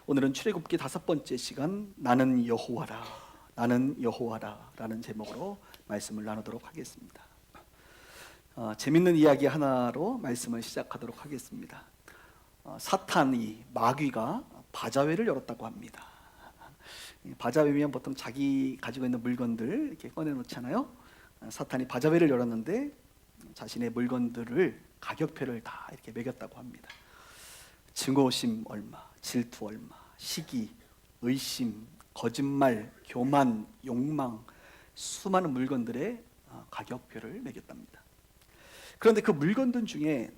오늘은 출애굽기 5번째 시간 나는 여호와라, 나는 여호와라 라는 제목으로 말씀을 나누도록 하겠습니다. 재밌는 이야기 하나로 말씀을 시작하도록 하겠습니다. 사탄이, 마귀가 바자회를 열었다고 합니다. 바자회면 보통 자기 가지고 있는 물건들 이렇게 꺼내놓잖아요. 사탄이 바자회를 열었는데 자신의 물건들을 가격표를 다 이렇게 매겼다고 합니다. 증오심 얼마, 질투 얼마, 시기, 의심, 거짓말, 교만, 욕망, 수많은 물건들의 가격표를 매겼답니다. 그런데 그 물건들 중에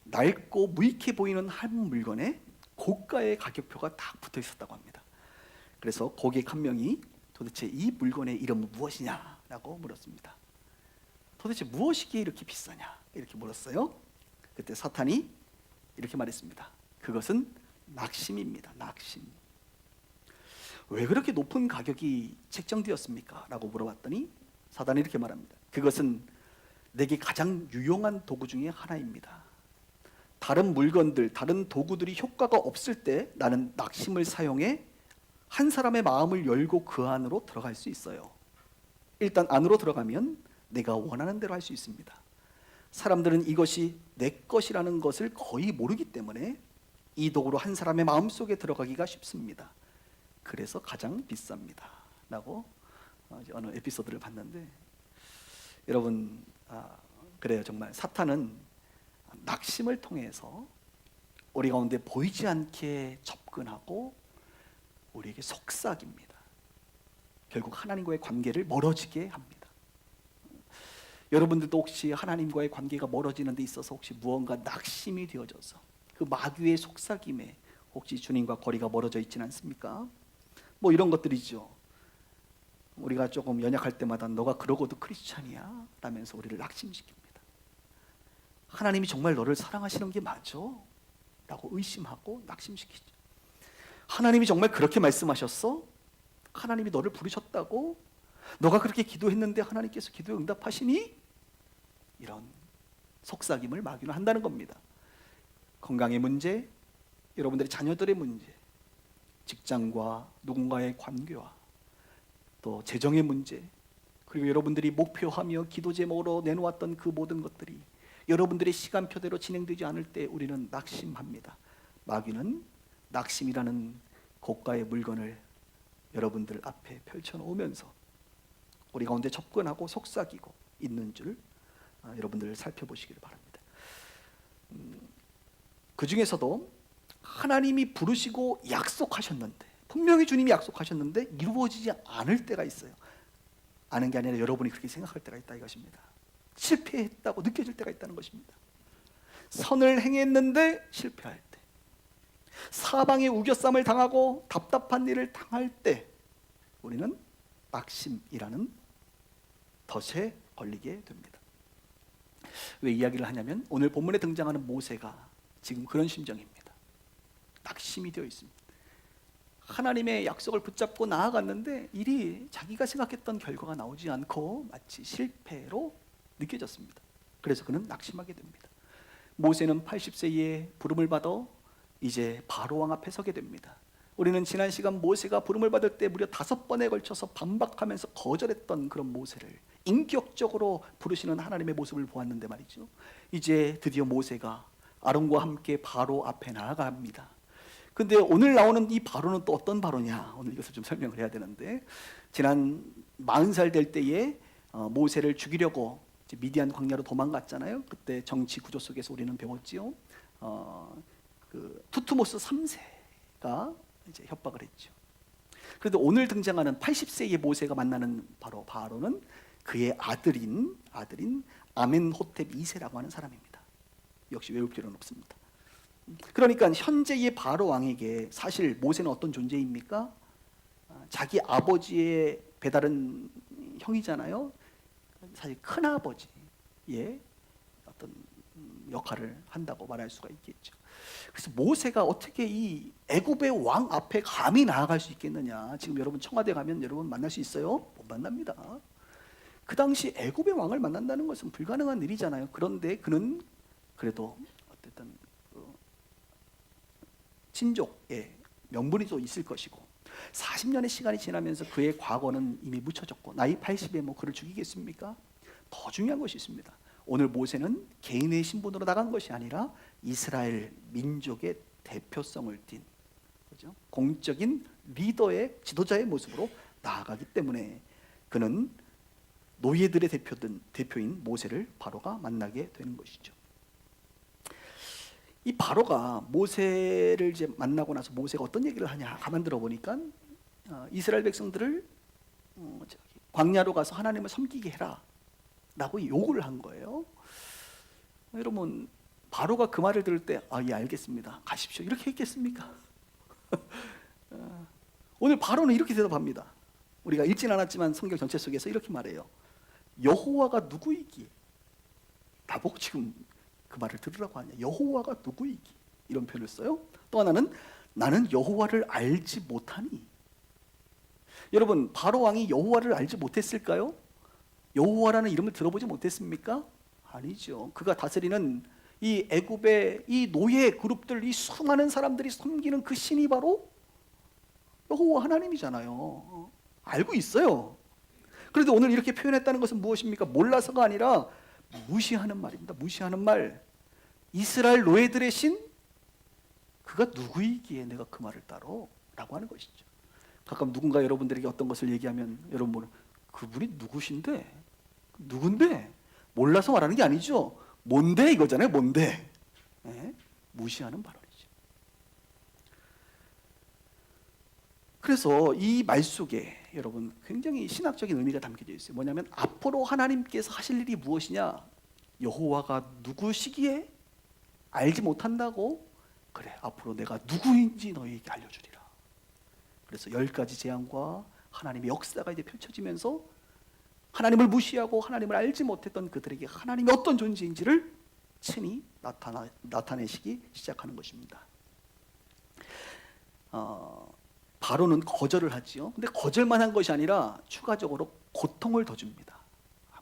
낡고 무익해 보이는 한 물건에 고가의 가격표가 딱 붙어 있었다고 합니다. 그래서 고객 한 명이 도대체 이 물건의 이름은 무엇이냐라고 물었습니다. 도대체 무엇이기에 이렇게 비싸냐 이렇게 물었어요. 그때 사탄이 이렇게 말했습니다. 그것은 낙심입니다. 낙심. 왜 그렇게 높은 가격이 책정되었습니까? 라고 물어봤더니 사단이 이렇게 말합니다. 그것은 내게 가장 유용한 도구 중에 하나입니다. 다른 물건들, 다른 도구들이 효과가 없을 때 나는 낙심을 사용해 한 사람의 마음을 열고 그 안으로 들어갈 수 있어요. 일단 안으로 들어가면 내가 원하는 대로 할 수 있습니다. 사람들은 이것이 내 것이라는 것을 거의 모르기 때문에 이 도구로 한 사람의 마음속에 들어가기가 쉽습니다. 그래서 가장 비쌉니다 라고 어느 에피소드를 봤는데, 여러분 그래요. 정말 사탄은 낙심을 통해서 우리 가운데 보이지 않게 접근하고 우리에게 속삭입니다. 결국 하나님과의 관계를 멀어지게 합니다. 여러분들도 혹시 하나님과의 관계가 멀어지는 데 있어서 혹시 무언가 낙심이 되어져서 그 마귀의 속삭임에 혹시 주님과 거리가 멀어져 있지는 않습니까? 뭐 이런 것들이죠. 우리가 조금 연약할 때마다 너가 그러고도 크리스찬이야 라면서 우리를 낙심시킵니다. 하나님이 정말 너를 사랑하시는 게 맞아? 라고 의심하고 낙심시키죠. 하나님이 정말 그렇게 말씀하셨어? 하나님이 너를 부르셨다고? 너가 그렇게 기도했는데 하나님께서 기도에 응답하시니? 이런 속삭임을 마귀는 한다는 겁니다. 건강의 문제, 여러분들의 자녀들의 문제, 직장과 누군가의 관계와 또 재정의 문제, 그리고 여러분들이 목표하며 기도 제목으로 내놓았던 그 모든 것들이 여러분들의 시간표대로 진행되지 않을 때 우리는 낙심합니다. 마귀는 낙심이라는 고가의 물건을 여러분들 앞에 펼쳐놓으면서 우리 가운데 접근하고 속삭이고 있는 줄 여러분들 살펴보시기를 바랍니다. 그 중에서도 하나님이 부르시고 약속하셨는데, 분명히 주님이 약속하셨는데 이루어지지 않을 때가 있어요. 아는 게 아니라 여러분이 그렇게 생각할 때가 있다 이것입니다. 실패했다고 느껴질 때가 있다는 것입니다. 선을 행했는데 실패할 때, 사방에 우겨쌈을 당하고 답답한 일을 당할 때 우리는 낙심이라는 덫에 걸리게 됩니다. 왜 이야기를 하냐면 오늘 본문에 등장하는 모세가 지금 그런 심정입니다. 낙심이 되어 있습니다. 하나님의 약속을 붙잡고 나아갔는데 일이 자기가 생각했던 결과가 나오지 않고 마치 실패로 느껴졌습니다. 그래서 그는 낙심하게 됩니다. 모세는 80세에 부름을 받아 이제 바로 왕 앞에 서게 됩니다. 우리는 지난 시간 모세가 부름을 받을 때 무려 5번에 걸쳐서 반박하면서 거절했던 그런 모세를 인격적으로 부르시는 하나님의 모습을 보았는데 말이죠. 이제 드디어 모세가 아론과 함께 바로 앞에 나아갑니다. 근데 오늘 나오는 이 바로는 또 어떤 바로냐? 오늘 이것을 좀 설명을 해야 되는데, 지난 40살 될 때에 모세를 죽이려고 미디안 광야로 도망갔잖아요. 그때 정치 구조 속에서 우리는 배웠지요. 그 투트모스 3세가 이제 협박을 했죠. 그런데 오늘 등장하는 80세의 모세가 만나는 바로는 그의 아들인 아멘호텝 2세라고 하는 사람입니다. 역시 외울 필요는 없습니다. 그러니까 현재의 바로 왕에게 사실 모세는 어떤 존재입니까? 자기 아버지의 배다른 형이잖아요. 사실 큰아버지의 어떤 역할을 한다고 말할 수가 있겠죠. 그래서 모세가 어떻게 이 애굽의 왕 앞에 감히 나아갈 수 있겠느냐? 지금 여러분 청와대 가면 여러분 만날 수 있어요? 못 만납니다. 그 당시 애굽의 왕을 만난다는 것은 불가능한 일이잖아요. 그런데 그는 그래도 어쨌든 친족의 명분이 또 있을 것이고 40년의 시간이 지나면서 그의 과거는 이미 묻혀졌고 나이 80에 뭐 그를 죽이겠습니까? 더 중요한 것이 있습니다. 오늘 모세는 개인의 신분으로 나간 것이 아니라 이스라엘 민족의 대표성을 띤, 그죠? 공적인 리더의 지도자의 모습으로 나아가기 때문에 그는 노예들의 대표인 모세를 바로가 만나게 되는 것이죠. 이 바로가 모세를 이제 만나고 나서 모세가 어떤 얘기를 하냐 가만 들어보니까 이스라엘 백성들을 광야로 가서 하나님을 섬기게 해라 라고 요구를 한 거예요. 여러분 바로가 그 말을 들을 때 예 알겠습니다 가십시오 이렇게 했겠습니까? 오늘 바로는 이렇게 대답합니다. 우리가 읽진 않았지만 성경 전체 속에서 이렇게 말해요. 여호와가 누구이기? 나보고 지금 그 말을 들으라고 하냐? 여호와가 누구이기? 이런 표현을 써요. 또 하나는 나는 여호와를 알지 못하니. 여러분 바로 왕이 여호와를 알지 못했을까요? 여호와라는 이름을 들어보지 못했습니까? 아니죠. 그가 다스리는 이 애굽의 이 노예 그룹들, 이 수많은 사람들이 섬기는 그 신이 바로 여호와 하나님이잖아요. 알고 있어요. 그런데 오늘 이렇게 표현했다는 것은 무엇입니까? 몰라서가 아니라 무시하는 말입니다. 무시하는 말. 이스라엘 노예들의 신? 그가 누구이기에 내가 그 말을 따로? 라고 하는 것이죠. 가끔 누군가 여러분들에게 어떤 것을 얘기하면 여러분 그분이 누구신데? 누군데? 몰라서 말하는 게 아니죠. 뭔데 이거잖아요. 뭔데? 네? 무시하는 발언이죠. 그래서 이 말 속에 여러분 굉장히 신학적인 의미가 담겨져 있어요. 뭐냐면 앞으로 하나님께서 하실 일이 무엇이냐? 여호와가 누구시기에 알지 못한다고? 그래, 앞으로 내가 누구인지 너희에게 알려주리라. 그래서 10가지 재앙과 하나님의 역사가 이제 펼쳐지면서 하나님을 무시하고 하나님을 알지 못했던 그들에게 하나님이 어떤 존재인지를 친히 나타내시기 시작하는 것입니다. 바로는 거절을 하지요. 근데 거절만 한 것이 아니라 추가적으로 고통을 더 줍니다.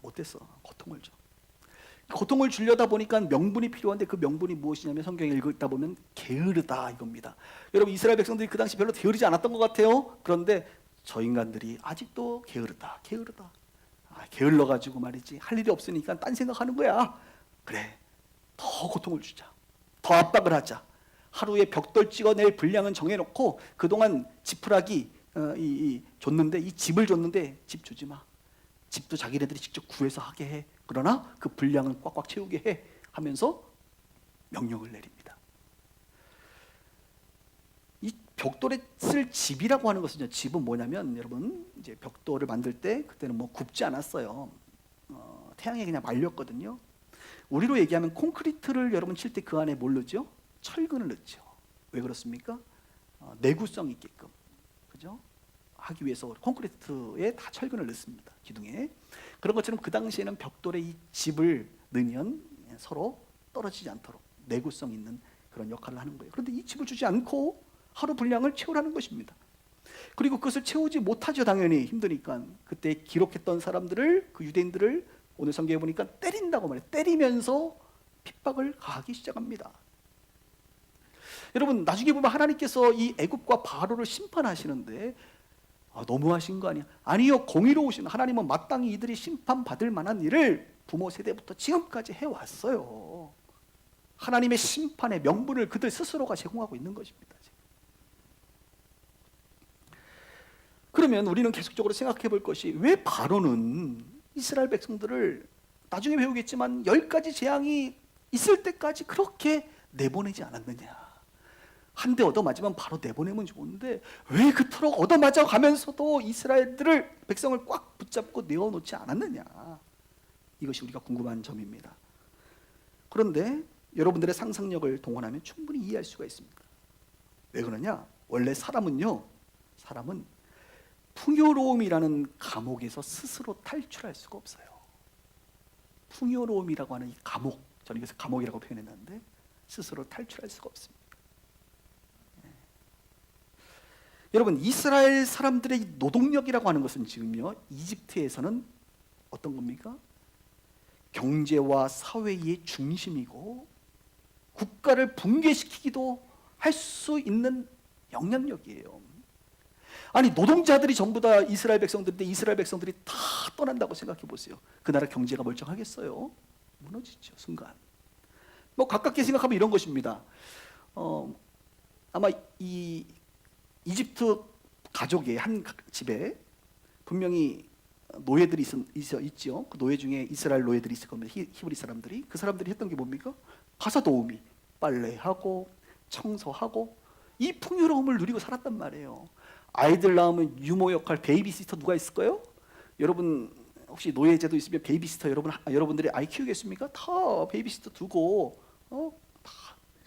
못했어. 고통을 줘. 고통을 주려다 보니까 명분이 필요한데 그 명분이 무엇이냐면 성경을 읽다 보면 게으르다 이겁니다. 여러분 이스라엘 백성들이 그 당시 별로 게으르지 않았던 것 같아요. 그런데 저 인간들이 아직도 게으르다. 게을러가지고 말이지 할 일이 없으니까 딴 생각하는 거야. 그래, 더 고통을 주자. 더 압박을 하자. 하루에 벽돌 찍어낼 분량은 정해놓고 그동안 지푸라기 줬는데 이 집을 줬는데 집 주지 마. 집도 자기네들이 직접 구해서 하게 해. 그러나 그 분량은 꽉꽉 채우게 해 하면서 명령을 내립니다. 이 벽돌에 쓸 집이라고 하는 것은요, 집은 뭐냐면 여러분 이제 벽돌을 만들 때 그때는 뭐 굽지 않았어요. 태양에 그냥 말렸거든요. 우리로 얘기하면 콘크리트를 여러분 칠 때 그 안에 뭘 넣죠? 철근을 넣죠. 왜 그렇습니까? 내구성 있게끔, 그죠? 하기 위해서 콘크리트에 다 철근을 넣습니다. 기둥에. 그런 것처럼 그 당시에는 벽돌에 이 집을 넣으면 서로 떨어지지 않도록 내구성 있는 그런 역할을 하는 거예요. 그런데 이 집을 주지 않고 하루 분량을 채우라는 것입니다. 그리고 그것을 채우지 못하죠. 당연히 힘드니까. 그때 기록했던 사람들을, 그 유대인들을 오늘 성경에 보니까 때린다고 말해요. 때리면서 핍박을 가하기 시작합니다. 여러분 나중에 보면 하나님께서 이 애굽과 바로를 심판하시는데 너무하신 거 아니야? 아니요, 공의로우신 하나님은 마땅히 이들이 심판받을 만한 일을 부모 세대부터 지금까지 해왔어요. 하나님의 심판의 명분을 그들 스스로가 제공하고 있는 것입니다. 그러면 우리는 계속적으로 생각해 볼 것이 왜 바로는 이스라엘 백성들을 나중에 배우겠지만 10가지 재앙이 있을 때까지 그렇게 내보내지 않았느냐? 한 대 얻어맞으면 바로 내보내면 좋은데 왜 그토록 얻어맞아 가면서도 이스라엘들을 백성을 꽉 붙잡고 내어놓지 않았느냐? 이것이 우리가 궁금한 점입니다. 그런데 여러분들의 상상력을 동원하면 충분히 이해할 수가 있습니다. 왜 그러냐? 원래 사람은 풍요로움이라는 감옥에서 스스로 탈출할 수가 없어요. 풍요로움이라고 하는 이 감옥, 저는 이것을 감옥이라고 표현했는데 스스로 탈출할 수가 없습니다. 여러분 이스라엘 사람들의 노동력이라고 하는 것은 지금요 이집트에서는 어떤 겁니까? 경제와 사회의 중심이고 국가를 붕괴시키기도 할 수 있는 영향력이에요. 아니 노동자들이 전부 다 이스라엘 백성들인데 이스라엘 백성들이 다 떠난다고 생각해 보세요. 그 나라 경제가 멀쩡하겠어요? 무너지죠, 순간. 뭐 가깝게 생각하면 이런 것입니다. 아마 이 이집트 가족의 한 집에 분명히 노예들이 있죠. 그 노예 중에 이스라엘 노예들이 있을 겁니다. 히브리 사람들이. 그 사람들이 했던 게 뭡니까? 가사 도우미, 빨래하고 청소하고 이 풍요로움을 누리고 살았단 말이에요. 아이들 낳으면 유모 역할, 베이비시터 누가 있을까요? 여러분 혹시 노예제도 있으면 베이비시터 여러분들이 아이 키우겠습니까? 다 베이비시터 두고 다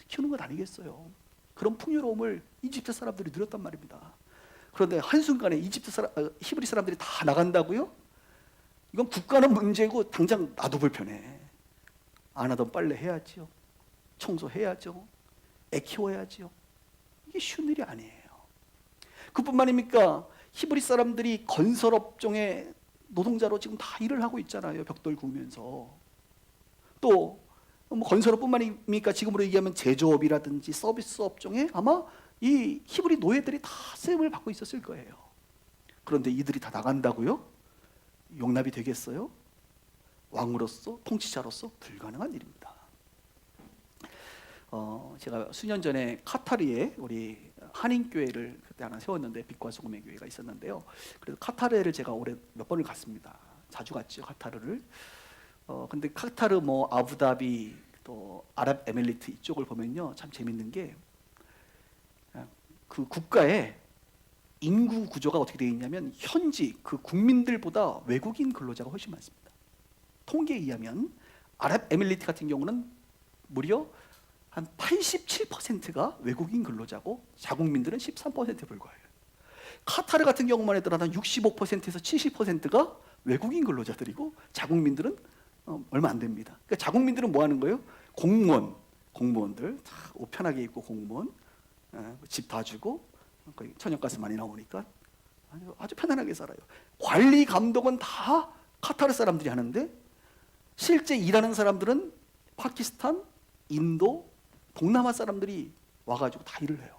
키우는 건 아니겠어요. 그런 풍요로움을 이집트 사람들이 누렸단 말입니다. 그런데 한순간에 히브리 사람들이 다 나간다고요? 이건 국가는 문제고 당장 나도 불편해. 안 하던 빨래 해야지요. 청소해야죠. 애 키워야지요. 이게 쉬운 일이 아니에요. 그뿐만입니까? 히브리 사람들이 건설업종의 노동자로 지금 다 일을 하고 있잖아요. 벽돌 구우면서. 또 뭐 건설업뿐만입니까? 지금으로 얘기하면 제조업이라든지 서비스 업종에 아마 이 히브리 노예들이 다 쓰임을 받고 있었을 거예요. 그런데 이들이 다 나간다고요? 용납이 되겠어요? 왕으로서, 통치자로서 불가능한 일입니다. 제가 수년 전에 카타르에 우리 한인교회를 그때 하나 세웠는데, 빛과 소금의 교회가 있었는데요. 그래서 카타르를 제가 올해 몇 번을 갔습니다. 자주 갔죠, 카타르를. 근데 카타르, 뭐 아부다비, 또 아랍에미리트 이쪽을 보면요, 참 재밌는 게 그 국가의 인구 구조가 어떻게 되어 있냐면 현지 그 국민들보다 외국인 근로자가 훨씬 많습니다. 통계에 의하면 아랍에미리트 같은 경우는 무려 한 87%가 외국인 근로자고 자국민들은 13%에 불과해요. 카타르 같은 경우만 하더라도 한 65%에서 70%가 외국인 근로자들이고 자국민들은 얼마 안 됩니다. 그러니까 자국민들은 뭐 하는 거예요? 공무원들 다 옷 편하게 입고 공무원, 집 다 주고 천연가스 많이 나오니까 아주 편안하게 살아요. 관리 감독은 다 카타르 사람들이 하는데 실제 일하는 사람들은 파키스탄, 인도, 동남아 사람들이 와가지고 다 일을 해요.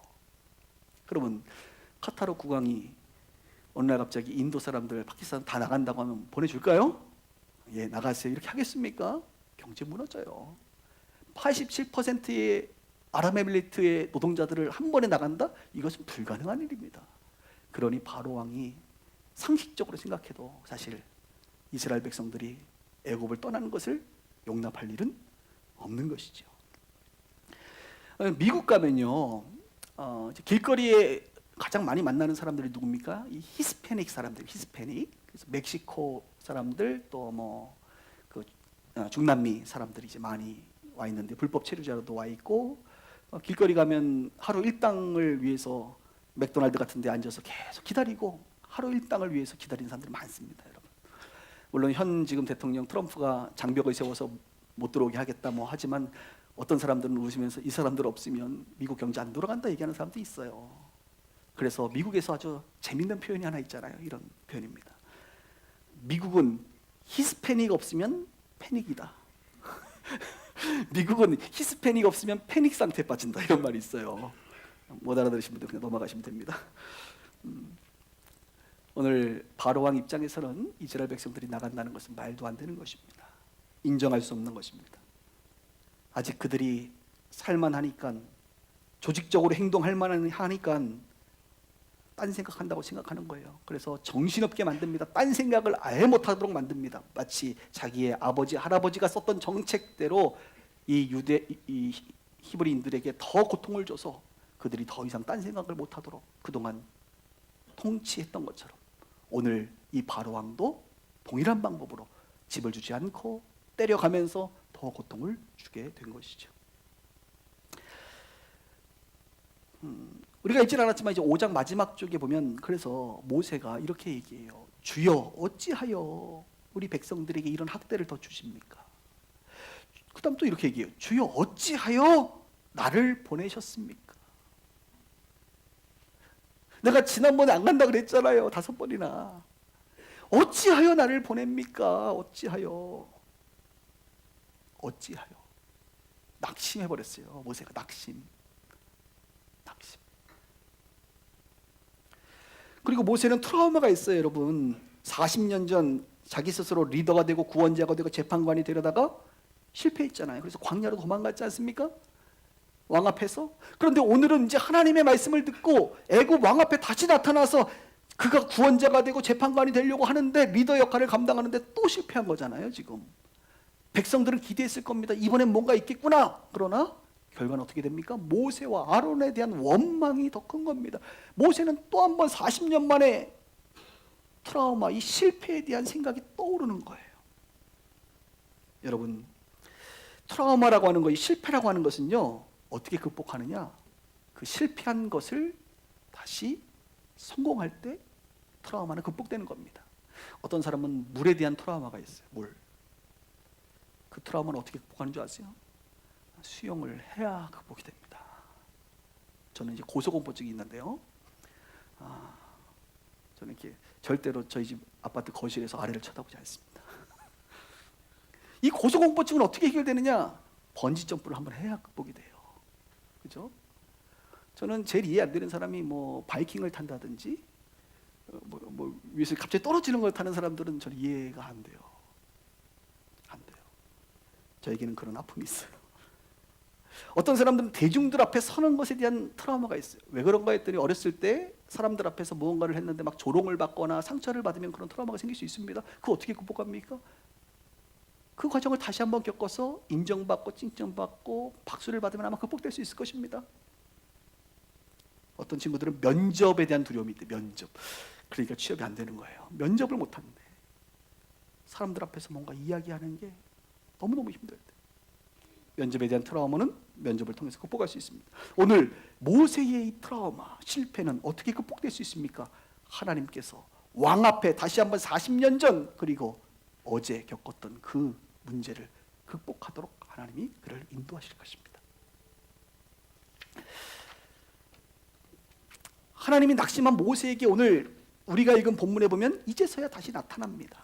그러면 카타르 국왕이 어느 날 갑자기 인도 사람들, 파키스탄 다 나간다고 하면 보내줄까요? 예, 나가세요. 이렇게 하겠습니까? 경제 무너져요. 87%의 아랍에미리트의 노동자들을 한 번에 나간다? 이것은 불가능한 일입니다. 그러니 바로 왕이 상식적으로 생각해도 사실 이스라엘 백성들이 애굽을 떠나는 것을 용납할 일은 없는 것이죠. 미국 가면요, 길거리에 가장 많이 만나는 사람들이 누굽니까? 이 히스패닉 사람들, 히스패닉. 그래서 멕시코 사람들, 또 뭐 그 중남미 사람들이 이제 많이 와 있는데 불법 체류자로도 와 있고, 길거리 가면 하루 일당을 위해서 맥도날드 같은 데 앉아서 계속 기다리고 하루 일당을 위해서 기다리는 사람들이 많습니다, 여러분. 물론 현 지금 대통령 트럼프가 장벽을 세워서 못 들어오게 하겠다 뭐 하지만 어떤 사람들은 웃으면서 이 사람들 없으면 미국 경제 안 돌아간다 얘기하는 사람도 있어요. 그래서 미국에서 아주 재밌는 표현이 하나 있잖아요. 이런 표현입니다. 미국은 히스패닉 없으면 패닉이다. 미국은 히스패닉 없으면 패닉 상태에 빠진다. 이런 말이 있어요. 못 알아들으신 분들 그냥 넘어가시면 됩니다. 오늘 바로왕 입장에서는 이스라엘 백성들이 나간다는 것은 말도 안 되는 것입니다. 인정할 수 없는 것입니다. 아직 그들이 살만하니까, 조직적으로 행동할 만하니까 딴 생각한다고 생각하는 거예요. 그래서 정신없게 만듭니다. 딴 생각을 아예 못하도록 만듭니다. 마치 자기의 아버지, 할아버지가 썼던 정책대로 이 히브리인들에게 더 고통을 줘서 그들이 더 이상 딴 생각을 못하도록 그동안 통치했던 것처럼 오늘 이 바로왕도 동일한 방법으로 집을 주지 않고 때려가면서 더 고통을 주게 된 것이죠. 우리가 읽지 않았지만 이제 5장 마지막 쪽에 보면 그래서 모세가 이렇게 얘기해요. 주여 어찌하여 우리 백성들에게 이런 학대를 더 주십니까? 그 다음 또 이렇게 얘기해요. 주여 어찌하여 나를 보내셨습니까? 내가 지난번에 안 간다 그랬잖아요. 5번이나. 어찌하여 나를 보냅니까? 어찌하여 낙심해버렸어요. 모세가 낙심. 그리고 모세는 트라우마가 있어요, 여러분. 40년 전 자기 스스로 리더가 되고 구원자가 되고 재판관이 되려다가 실패했잖아요. 그래서 광야로 도망갔지 않습니까? 왕 앞에서. 그런데 오늘은 이제 하나님의 말씀을 듣고 애굽 왕 앞에 다시 나타나서 그가 구원자가 되고 재판관이 되려고 하는데 리더 역할을 감당하는데 또 실패한 거잖아요, 지금. 백성들은 기대했을 겁니다. 이번엔 뭔가 있겠구나. 그러나 결과는 어떻게 됩니까? 모세와 아론에 대한 원망이 더 큰 겁니다. 모세는 또 한 번 40년 만에 트라우마, 이 실패에 대한 생각이 떠오르는 거예요. 여러분, 트라우마라고 하는 거, 이 실패라고 하는 것은요, 어떻게 극복하느냐? 그 실패한 것을 다시 성공할 때 트라우마는 극복되는 겁니다. 어떤 사람은 물에 대한 트라우마가 있어요. 물. 그 트라우마는 어떻게 극복하는 줄 아세요? 수영을 해야 극복이 됩니다. 저는 이제 고소공포증이 있는데요. 저는 이렇게 절대로 저희 집 아파트 거실에서 아래를 쳐다보지 않습니다. 이 고소공포증은 어떻게 해결되느냐? 번지 점프를 한번 해야 극복이 돼요. 그죠? 저는 제일 이해 안 되는 사람이 뭐 바이킹을 탄다든지 위에서 갑자기 떨어지는 걸 타는 사람들은 저는 이해가 안 돼요. 안 돼요. 저에게는 그런 아픔이 있어요. 어떤 사람들은 대중들 앞에 서는 것에 대한 트라우마가 있어요. 왜 그런가 했더니 어렸을 때 사람들 앞에서 무언가를 했는데 막 조롱을 받거나 상처를 받으면 그런 트라우마가 생길 수 있습니다. 그거 어떻게 극복합니까? 그 과정을 다시 한번 겪어서 인정받고 칭찬받고 박수를 받으면 아마 극복될 수 있을 것입니다. 어떤 친구들은 면접에 대한 두려움이 있대. 면접. 그러니까 취업이 안 되는 거예요. 면접을 못 하는데 사람들 앞에서 뭔가 이야기하는 게 너무너무 힘들 때 면접에 대한 트라우마는 면접을 통해서 극복할 수 있습니다. 오늘 모세의 이 트라우마, 실패는 어떻게 극복될 수 있습니까? 하나님께서 왕 앞에 다시 한번 40년 전 그리고 어제 겪었던 그 문제를 극복하도록 하나님이 그를 인도하실 것입니다. 하나님이 낙심한 모세에게 오늘 우리가 읽은 본문에 보면 이제서야 다시 나타납니다.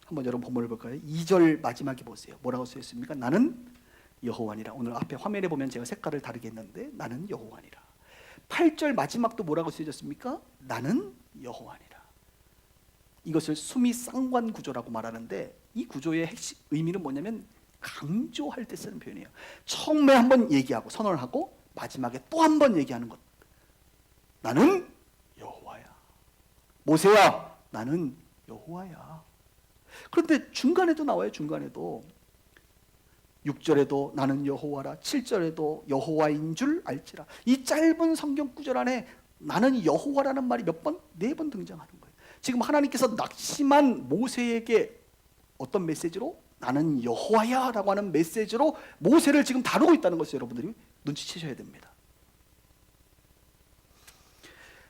한번 여러분 본문을 볼까요? 2절 마지막에 보세요. 뭐라고 쓰였습니까? 나는 여호와니라. 오늘 앞에 화면에 보면 제가 색깔을 다르게 했는데 나는 여호와니라. 8절 마지막도 뭐라고 쓰여졌습니까? 나는 여호와니라. 이것을 수미 쌍관 구조라고 말하는데 이 구조의 핵심 의미는 뭐냐면 강조할 때 쓰는 표현이에요. 처음에 한번 얘기하고 선언을 하고 마지막에 또 한 번 얘기하는 것. 나는 여호와야. 모세야, 나는 여호와야. 그런데 중간에도 나와요. 중간에도 6절에도 나는 여호와라, 7절에도 여호와인 줄 알지라. 이 짧은 성경 구절 안에 나는 여호와라는 말이 몇 번? 4번 등장하는 거예요. 지금 하나님께서 낙심한 모세에게 어떤 메시지로? 나는 여호와야 라고 하는 메시지로 모세를 지금 다루고 있다는 것을 여러분들이 눈치채셔야 됩니다.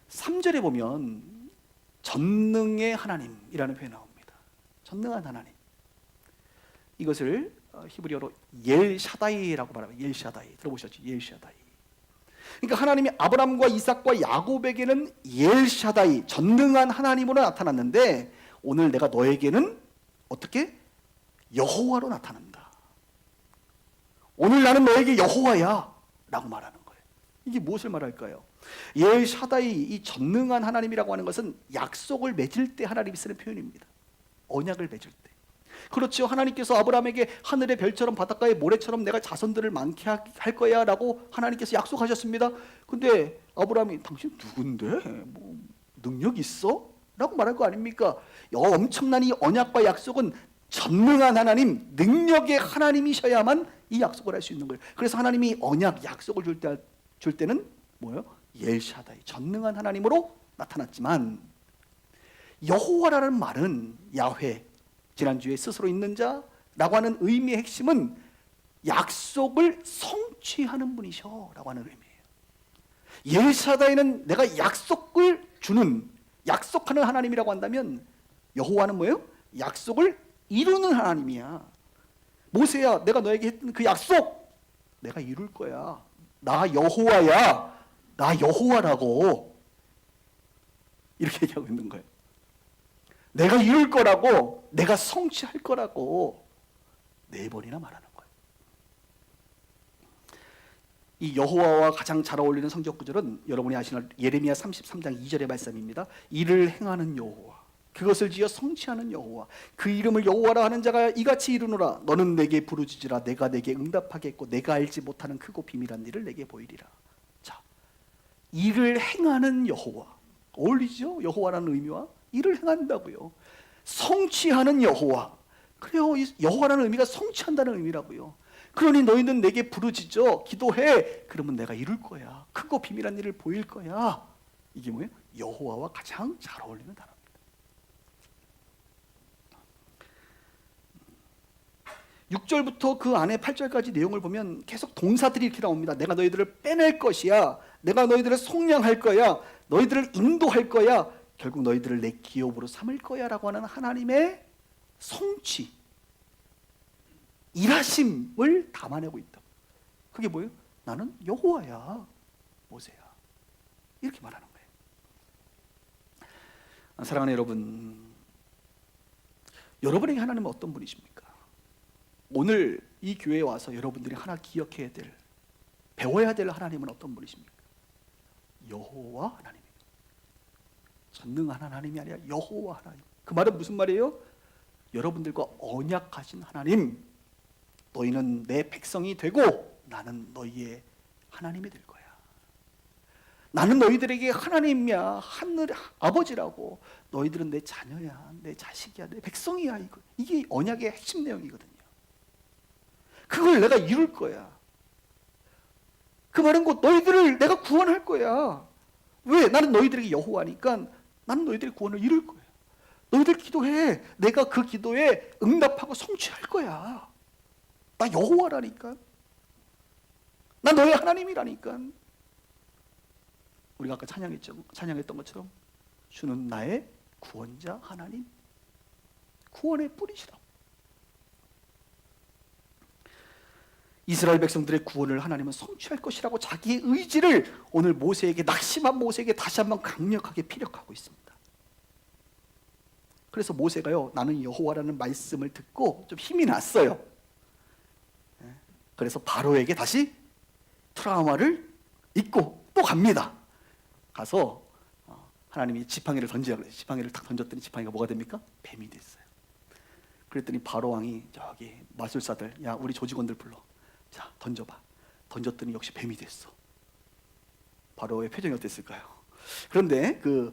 3절에 보면 전능의 하나님이라는 표현이 나옵니다. 전능한 하나님. 이것을 히브리어로 엘샤다이라고 말합니다. 엘샤다이. 들어보셨죠? 엘샤다이. 그러니까 하나님이 아브라함과 이삭과 야곱에게는 엘샤다이, 전능한 하나님으로 나타났는데 오늘 내가 너에게는 어떻게? 여호와로 나타난다. 오늘 나는 너에게 여호와야 라고 말하는 거예요. 이게 무엇을 말할까요? 엘샤다이, 이 전능한 하나님이라고 하는 것은 약속을 맺을 때 하나님이 쓰는 표현입니다. 언약을 맺을 때. 그렇죠. 하나님께서 아브라함에게 하늘의 별처럼 바닷가의 모래처럼 내가 자손들을 많게 할 거야 라고 하나님께서 약속하셨습니다. 근데 아브라함이 당신 누군데? 뭐 능력 있어? 라고 말할 거 아닙니까? 엄청난 이 언약과 약속은 전능한 하나님, 능력의 하나님이셔야만 이 약속을 할 수 있는 거예요. 그래서 하나님이 언약, 약속을 줄 때는 뭐예요? 엘샤다이, 전능한 하나님으로 나타났지만 여호와라는 말은 야훼, 지난주에 스스로 있는 자라고 하는 의미의 핵심은 약속을 성취하는 분이셔 라고 하는 의미예요. 엘샤다이는 내가 약속을 주는, 약속하는 하나님이라고 한다면 여호와는 뭐예요? 약속을 이루는 하나님이야. 모세야, 내가 너에게 했던 그 약속 내가 이룰 거야. 나 여호와야. 나 여호와라고. 이렇게 얘기하고 있는 거예요. 내가 이룰 거라고, 내가 성취할 거라고 4번이나 말하는 거예요. 이 여호와와 가장 잘 어울리는 성적 구절은 여러분이 아시는 예레미야 33장 2절의 말씀입니다. 이를 행하는 여호와, 그것을 지어 성취하는 여호와, 그 이름을 여호와라 하는 자가 이같이 이르노라. 너는 내게 부르짖으라. 내가 내게 응답하겠고 내가 알지 못하는 크고 비밀한 일을 내게 보이리라. 자, 일을 행하는 여호와, 어울리죠? 여호와라는 의미와 일을 행한다고요. 성취하는 여호와, 그래요. 이 여호와라는 의미가 성취한다는 의미라고요. 그러니 너희는 내게 부르짖어 기도해. 그러면 내가 이룰 거야. 크고 비밀한 일을 보일 거야. 이게 뭐예요? 여호와와 가장 잘 어울리는 단어입니다. 6절부터 그 안에 8절까지 내용을 보면 계속 동사들이 이렇게 나옵니다. 내가 너희들을 빼낼 것이야. 내가 너희들을 속량할 거야. 너희들을 인도할 거야. 결국 너희들을 내 기업으로 삼을 거야 라고 하는 하나님의 성취, 일하심을 담아내고 있다. 그게 뭐예요? 나는 여호와야, 모세야. 이렇게 말하는 거예요. 사랑하는 여러분, 여러분에게 하나님은 어떤 분이십니까? 오늘 이 교회에 와서 여러분들이 하나 기억해야 될, 배워야 될 하나님은 어떤 분이십니까? 여호와 하나님입니다. 전능한 하나님이 아니라 여호와 하나님. 그 말은 무슨 말이에요? 여러분들과 언약하신 하나님, 너희는 내 백성이 되고 나는 너희의 하나님이 될 거야. 나는 너희들에게 하나님이야, 하늘 아버지라고. 너희들은 내 자녀야, 내 자식이야, 내 백성이야. 이게 언약의 핵심 내용이거든요. 그걸 내가 이룰 거야. 그 말은 곧 너희들을 내가 구원할 거야. 왜? 나는 너희들에게 여호와니까 나는 너희들의 구원을 이룰 거야. 너희들 기도해. 내가 그 기도에 응답하고 성취할 거야. 나 여호와라니까. 나 너의 하나님이라니까. 우리가 아까 찬양했던 것처럼 주는 나의 구원자 하나님, 구원의 뿌리시라고. 이스라엘 백성들의 구원을 하나님은 성취할 것이라고 자기의 의지를 오늘 모세에게, 낙심한 모세에게 다시 한번 강력하게 피력하고 있습니다. 그래서 모세가요, 나는 여호와라는 말씀을 듣고 좀 힘이 났어요. 그래서 바로에게 다시 트라우마를 잊고 또 갑니다. 가서 하나님이 지팡이를 던지라고 해서 지팡이를 탁 던졌더니 지팡이가 뭐가 됩니까? 뱀이 됐어요. 그랬더니 바로 왕이 저기 마술사들, 야 우리 조직원들 불러. 자 던져봐. 던졌더니 역시 뱀이 됐어. 바로의 표정이 어땠을까요? 그런데 그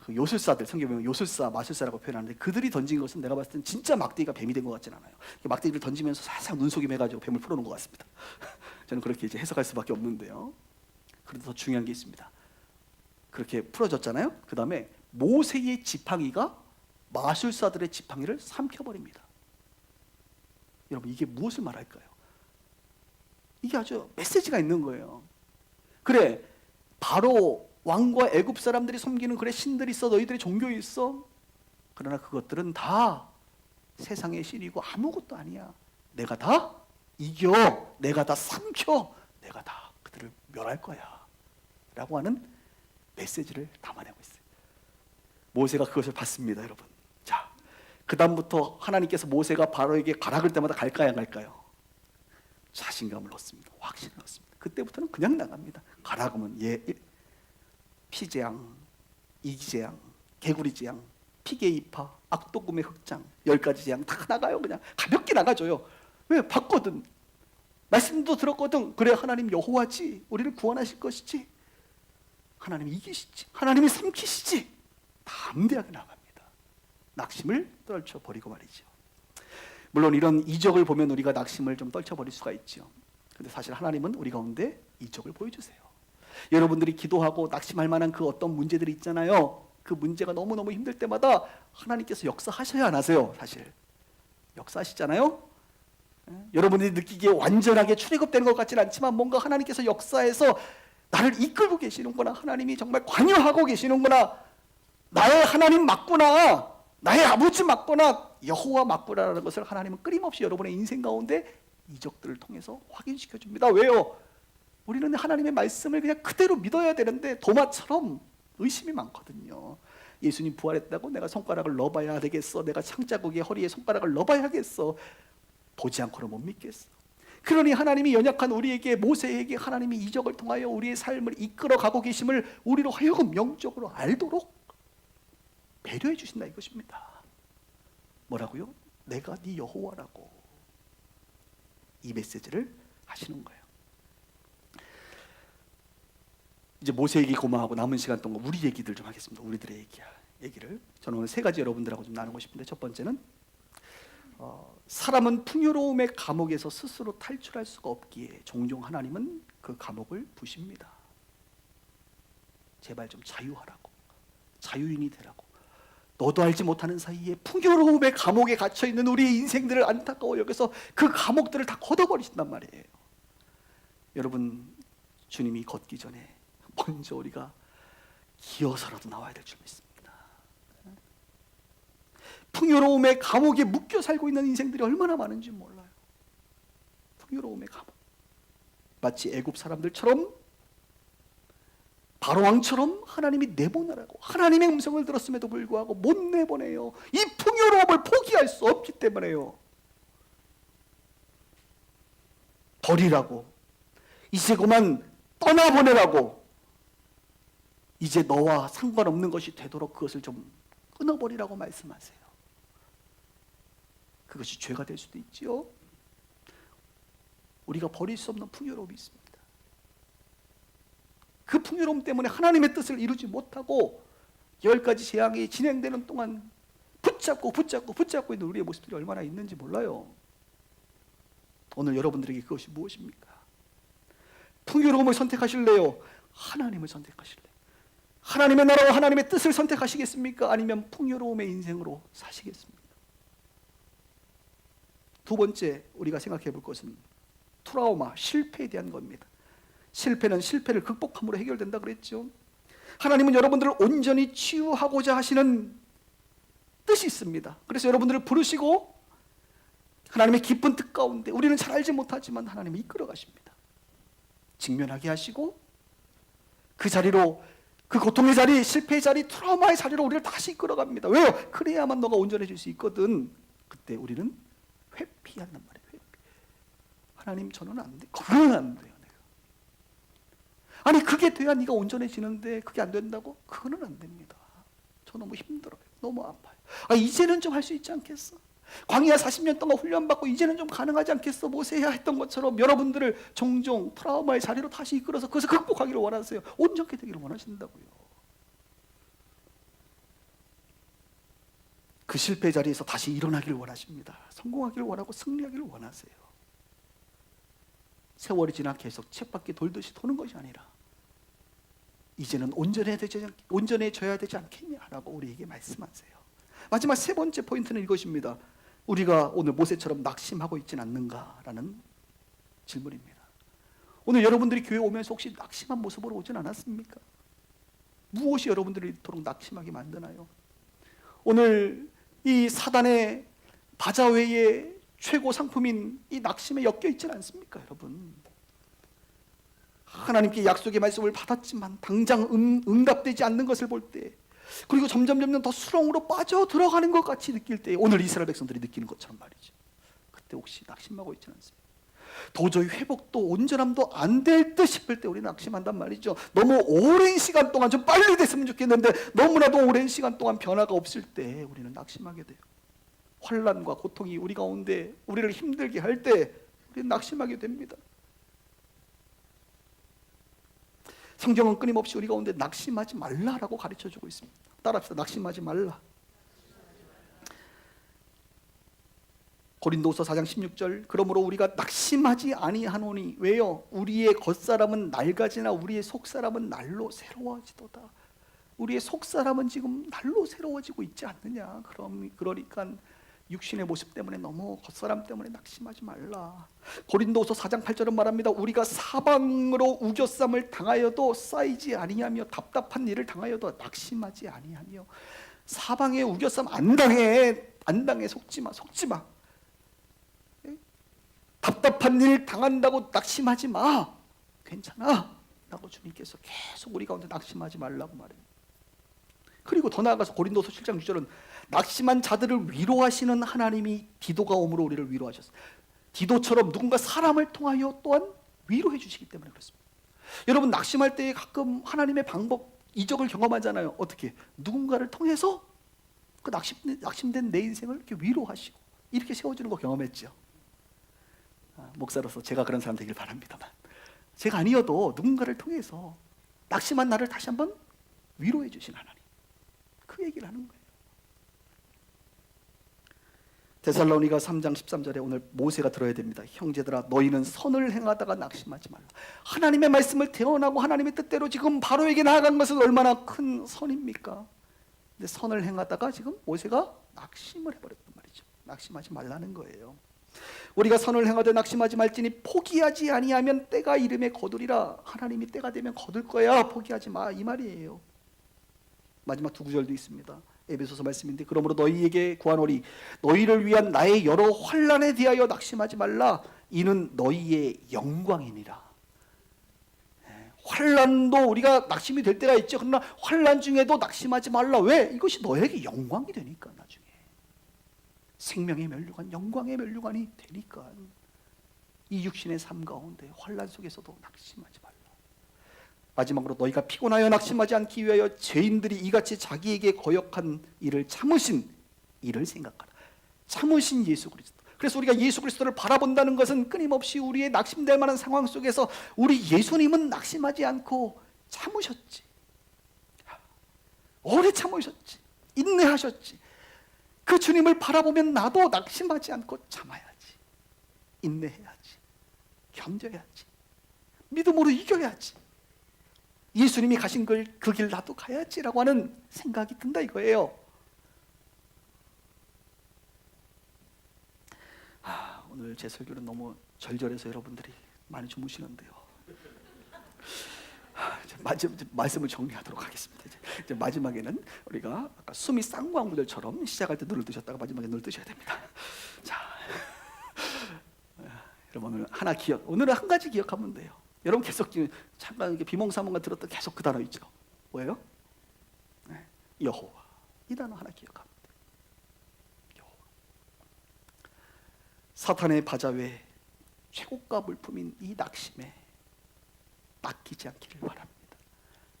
요술사들, 성경에 보면 요술사, 마술사라고 표현하는데 그들이 던진 것은 내가 봤을 땐 진짜 막대기가 뱀이 된 것 같진 않아요. 막대기를 던지면서 살짝 눈속임해가지고 뱀을 풀어놓은 것 같습니다. 저는 그렇게 이제 해석할 수밖에 없는데요. 그래도 더 중요한 게 있습니다. 그렇게 풀어졌잖아요. 그 다음에 모세의 지팡이가 마술사들의 지팡이를 삼켜버립니다. 여러분 이게 무엇을 말할까요? 이게 아주 메시지가 있는 거예요. 그래, 바로 왕과 애굽 사람들이 섬기는 그래 신들이 있어, 너희들의 종교 있어. 그러나 그것들은 다 세상의 신이고 아무것도 아니야. 내가 다 이겨, 내가 다 삼켜, 내가 다 그들을 멸할 거야 라고 하는 메시지를 담아내고 있어요. 모세가 그것을 봤습니다. 여러분, 자, 그 다음부터 하나님께서 모세가 바로에게 가라 그럴 때마다 갈까요 안 갈까요? 자신감을 얻습니다. 확신을 얻습니다. 그때부터는 그냥 나갑니다. 가라 그러면 피재앙, 이기재앙, 개구리재앙, 피게이파, 악도금의 흑장, 10가지 재앙 다 나가요. 그냥 가볍게 나가줘요. 왜? 봤거든. 말씀도 들었거든. 그래, 하나님 여호와지, 우리를 구원하실 것이지, 하나님이 이기시지, 하나님이 삼키시지, 담대하게 나갑니다. 낙심을 떨쳐버리고 말이죠. 물론 이런 이적을 보면 우리가 낙심을 좀 떨쳐버릴 수가 있죠. 근데 사실 하나님은 우리 가운데 이적을 보여주세요. 여러분들이 기도하고 낙심할 만한 그 어떤 문제들이 있잖아요. 그 문제가 너무너무 힘들 때마다 하나님께서 역사하셔야 안 하세요. 사실 역사하시잖아요. 여러분들이 느끼기에 완전하게 출애굽되는 것 같지는 않지만 뭔가 하나님께서 역사에서 나를 이끌고 계시는구나, 하나님이 정말 관여하고 계시는구나, 나의 하나님 맞구나, 나의 아버지 맞구나, 여호와 맞구나라는 것을 하나님은 끊임없이 여러분의 인생 가운데 이적들을 통해서 확인시켜 줍니다. 왜요? 우리는 하나님의 말씀을 그냥 그대로 믿어야 되는데 도마처럼 의심이 많거든요. 예수님 부활했다고 내가 손가락을 넣어봐야 되겠어, 내가 창자국에 허리에 손가락을 넣어봐야 하겠어, 보지 않고는 못 믿겠어. 그러니 하나님이 연약한 우리에게, 모세에게 하나님이 이적을 통하여 우리의 삶을 이끌어가고 계심을 우리로 하여금 영적으로 알도록 배려해 주신다 이것입니다. 뭐라고요? 내가 네 여호와라고 이 메시지를 하시는 거예요. 이제 모세 얘기 고마하고 남은 시간 동안 우리 얘기들 좀 하겠습니다. 우리들의 얘기를 저는 오늘 세 가지 여러분들하고 좀 나누고 싶은데, 첫 번째는 사람은 풍요로움의 감옥에서 스스로 탈출할 수가 없기에 종종 하나님은 그 감옥을 부십니다. 제발 좀 자유하라고, 자유인이 되라고. 너도 알지 못하는 사이에 풍요로움의 감옥에 갇혀있는 우리의 인생들을 안타까워 여겨서 그 감옥들을 다 걷어버리신단 말이에요. 여러분, 주님이 걷기 전에 먼저 우리가 기어서라도 나와야 될 줄 믿습니다. 풍요로움의 감옥에 묶여 살고 있는 인생들이 얼마나 많은지 몰라요. 풍요로움의 감옥, 마치 애굽 사람들처럼, 바로왕처럼 하나님이 내보내라고 하나님의 음성을 들었음에도 불구하고 못 내보내요. 이 풍요로움을 포기할 수 없기 때문에요. 버리라고, 이제 그만 떠나보내라고, 이제 너와 상관없는 것이 되도록 그것을 좀 끊어버리라고 말씀하세요. 그것이 죄가 될 수도 있지요. 우리가 버릴 수 없는 풍요로움이 있습니다. 그 풍요로움 때문에 하나님의 뜻을 이루지 못하고 10가지 재앙이 진행되는 동안 붙잡고 있는 우리의 모습들이 얼마나 있는지 몰라요. 오늘 여러분들에게 그것이 무엇입니까? 풍요로움을 선택하실래요? 하나님을 선택하실래요? 하나님의 나라와 하나님의 뜻을 선택하시겠습니까? 아니면 풍요로움의 인생으로 사시겠습니까? 두 번째 우리가 생각해 볼 것은 트라우마, 실패에 대한 겁니다. 실패는 실패를 극복함으로 해결된다 그랬죠. 하나님은 여러분들을 온전히 치유하고자 하시는 뜻이 있습니다. 그래서 여러분들을 부르시고 하나님의 깊은 뜻 가운데 우리는 잘 알지 못하지만 하나님이 이끌어 가십니다. 직면하게 하시고 그 자리로, 그 고통의 자리, 실패의 자리, 트라우마의 자리로 우리를 다시 이끌어갑니다. 왜요? 그래야만 너가 온전해질 수 있거든. 그때 우리는 회피한단 말이에요. 회피. 하나님, 저는 안 돼. 그건 안 돼요. 내가. 아니, 그게 돼야 네가 온전해지는데 그게 안 된다고? 그거는 안 됩니다. 저 너무 힘들어요. 너무 아파요. 이제는 좀 할 수 있지 않겠어? 광야 40년 동안 훈련받고 이제는 좀 가능하지 않겠어? 모세야 했던 것처럼 여러분들을 종종 트라우마의 자리로 다시 이끌어서 그것을 극복하기를 원하세요. 온전케 되기를 원하신다고요. 그 실패 자리에서 다시 일어나기를 원하십니다. 성공하기를 원하고 승리하기를 원하세요. 세월이 지나 계속 쳇바퀴 돌듯이 도는 것이 아니라 이제는 온전해져야 되지 않겠냐라고 우리에게 말씀하세요. 마지막 세 번째 포인트는 이것입니다. 우리가 오늘 모세처럼 낙심하고 있지는 않는가라는 질문입니다. 오늘 여러분들이 교회 오면서 혹시 낙심한 모습으로 오진 않았습니까? 무엇이 여러분들을 이토록 낙심하게 만드나요? 오늘 이 사단의 바자회의 최고 상품인 이 낙심에 엮여 있지는 않습니까, 여러분? 하나님께 약속의 말씀을 받았지만 당장 응답되지 않는 것을 볼 때, 그리고 점점 더 수렁으로 빠져 들어가는 것 같이 느낄 때, 오늘 이스라엘 백성들이 느끼는 것처럼 말이죠. 그때 혹시 낙심하고 있지는 않습니까? 도저히 회복도 온전함도 안 될 듯 싶을 때 우리는 낙심한단 말이죠. 너무 오랜 시간 동안 좀 빨리 됐으면 좋겠는데 너무나도 오랜 시간 동안 변화가 없을 때 우리는 낙심하게 돼요. 환난과 고통이 우리 가운데 우리를 힘들게 할 때 우리는 낙심하게 됩니다. 성경은 끊임없이 우리 가운데 낙심하지 말라라고 가르쳐주고 있습니다. 따라합시다. 낙심하지 말라. 고린도서 4장 16절, 그러므로 우리가 낙심하지 아니하노니. 왜요? 우리의 겉사람은 낡아지나 우리의 속사람은 날로 새로워지도다. 우리의 속사람은 지금 날로 새로워지고 있지 않느냐. 그러니까 육신의 모습 때문에 너무 겉사람 때문에 낙심하지 말라. 고린도서 4장 8절은 말합니다. 우리가 사방으로 우겨쌈을 당하여도 쌓이지 아니하며 답답한 일을 당하여도 낙심하지 아니하며. 사방에 우겨쌈 안 당해. 속지마. 답답한 일 당한다고 낙심하지 마. 괜찮아 라고 주님께서 계속 우리 가운데 낙심하지 말라고 말해요. 그리고 더 나아가서 고린도서 7장 6절은 낙심한 자들을 위로하시는 하나님이 디도가 오므로 우리를 위로하셨어요. 기도처럼 누군가 사람을 통하여 또한 위로해 주시기 때문에 그렇습니다. 여러분 낙심할 때 가끔 하나님의 방법 이적을 경험하잖아요. 어떻게? 누군가를 통해서 그 낙심된 내 인생을 이렇게 위로하시고 이렇게 세워주는 거 경험했죠. 목사로서 제가 그런 사람 되길 바랍니다만, 제가 아니어도 누군가를 통해서 낙심한 나를 다시 한번 위로해 주신 하나님, 그 얘기를 하는 거예요. 데살로니가 3장 13절에 오늘 모세가 들어야 됩니다. 형제들아 너희는 선을 행하다가 낙심하지 말라. 하나님의 말씀을 대언하고 하나님의 뜻대로 지금 바로에게 나아간 것은 얼마나 큰 선입니까? 근데 선을 행하다가 지금 모세가 낙심을 해버렸단 말이죠. 낙심하지 말라는 거예요. 우리가 선을 행하되 낙심하지 말지니 포기하지 아니하면 때가 이름에 거두리라. 하나님이 때가 되면 거둘 거야. 포기하지 마, 이 말이에요. 마지막 두 구절도 있습니다. 에베소서 말씀인데 그러므로 너희에게 구하노니 너희를 위한 나의 여러 환난에 대하여 낙심하지 말라. 이는 너희의 영광이니라. 환난도 우리가 낙심이 될 때가 있죠. 그러나 환난 중에도 낙심하지 말라. 왜? 이것이 너에게 영광이 되니까. 나중에 생명의 면류관, 영광의 면류관이 되니까. 이 육신의 삶 가운데 환난 속에서도 낙심하지 말라. 마지막으로 너희가 피곤하여 낙심하지 않기 위하여 죄인들이 이같이 자기에게 거역한 일을 참으신 일을 생각하라. 참으신 예수 그리스도. 그래서 우리가 예수 그리스도를 바라본다는 것은 끊임없이 우리의 낙심될 만한 상황 속에서 우리 예수님은 낙심하지 않고 참으셨지. 오래 참으셨지. 인내하셨지. 그 주님을 바라보면 나도 낙심하지 않고 참아야지. 인내해야지. 견뎌야지. 믿음으로 이겨야지. 예수님이 가신 그 길 나도 가야지라고 하는 생각이 든다 이거예요. 오늘 제 설교는 너무 절절해서 여러분들이 많이 주무시는데요. 말씀을 정리하도록 하겠습니다. 이제 마지막에는 우리가 아까 숨이 쌍광구절처럼 시작할 때 눈을 뜨셨다가 마지막에 눈을 뜨셔야 됩니다. 자, 여러분 오늘은 한 가지 기억하면 돼요. 여러분 계속 잠깐 비몽사몽간 들었던 계속 그 단어 있죠. 뭐예요? 네, 여호와. 이 단어 하나 기억하면 돼요. 여호와. 사탄의 바자회 최고가 물품인 이 낙심에 낚이지 않기를 바랍니다.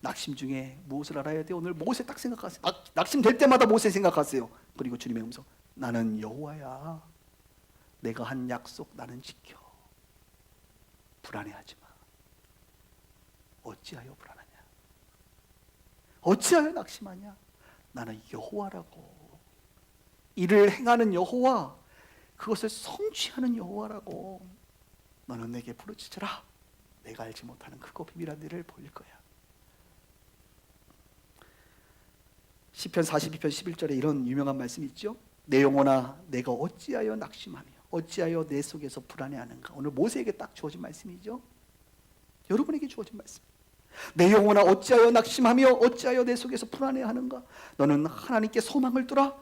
낙심 중에 무엇을 알아야 돼요? 오늘 모세 딱 생각하세요. 낙심될 때마다 모세 생각하세요. 그리고 주님의 음성, 나는 여호와야. 내가 한 약속 나는 지켜. 불안해하지 마. 어찌하여 불안하냐? 어찌하여 낙심하냐? 나는 여호와라고. 이를 행하는 여호와, 그것을 성취하는 여호와라고. 너는 내게 부르짖으라. 내가 알지 못하는 크고 비밀한 일을 보일 거야. 시편 42편 11절에 이런 유명한 말씀이 있죠. 내 영혼아 내가 어찌하여 낙심하며 어찌하여 내 속에서 불안해하는가. 오늘 모세에게 딱 주어진 말씀이죠. 여러분에게 주어진 말씀. 내 영혼아 어찌하여 낙심하며 어찌하여 내 속에서 불안해하는가. 너는 하나님께 소망을 두라.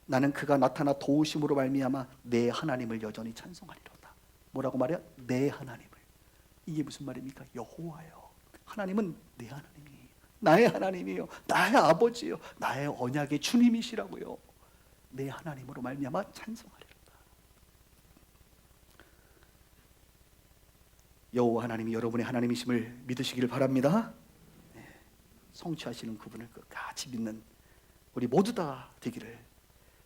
나는 그가 나타나 도우심으로 말미암아 내 하나님을 여전히 찬송하리로다. 뭐라고 말해요? 내 하나님을. 이게 무슨 말입니까? 여호와요. 하나님은 내 하나님이에요. 나의 하나님이에요. 나의 아버지예요. 나의 언약의 주님이시라고요. 내 하나님으로 말미암아 찬송하리로다. 여호와 하나님이 여러분의 하나님이심을 믿으시기를 바랍니다. 네, 성취하시는 그분을 끝까지 믿는 우리 모두 다 되기를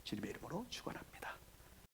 주님의 이름으로 축원합니다.